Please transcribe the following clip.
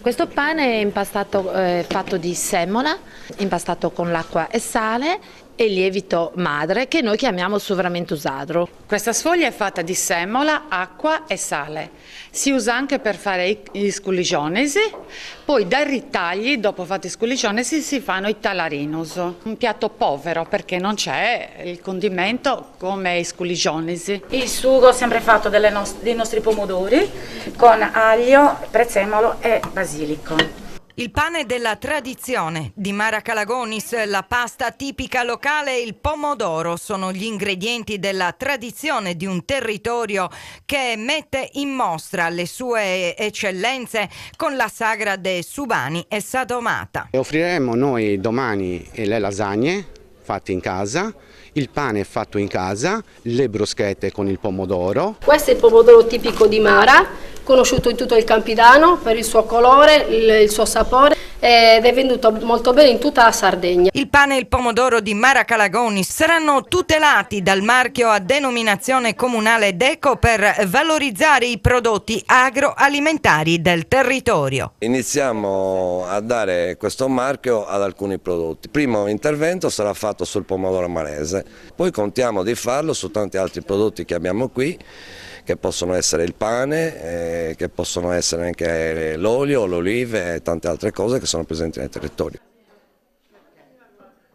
Questo pane è impastato, fatto di semola, impastato con l'acqua e sale e lievito madre che noi chiamiamo sovramento usadro. Questa sfoglia è fatta di semola, acqua e sale. Si usa anche per fare gli sculigionesi, poi dai ritagli, dopo fatti i sculigionesi, si fanno i talarinos. Un piatto povero perché non c'è il condimento come i sculigionesi. Il sugo sempre fatto dei nostri pomodori con aglio, prezzemolo e basilico. Il pane della tradizione di Mara Calagonis, la pasta tipica locale e il pomodoro sono gli ingredienti della tradizione di un territorio che mette in mostra le sue eccellenze con la sagra de Subani e Sadomata. Offriremo noi domani le lasagne fatte in casa, il pane fatto in casa, le bruschette con il pomodoro. Questo è il pomodoro tipico di Mara, conosciuto in tutto il Campidano per il suo colore, il suo sapore ed è venduto molto bene in tutta la Sardegna. Il pane e il pomodoro di Mara Calagonis saranno tutelati dal marchio a denominazione comunale DECO per valorizzare i prodotti agroalimentari del territorio. Iniziamo a dare questo marchio ad alcuni prodotti. Il primo intervento sarà fatto sul pomodoro marese, poi contiamo di farlo su tanti altri prodotti che abbiamo qui, che possono essere il pane, che possono essere anche l'olio, le olive e tante altre cose che sono presenti nel territorio.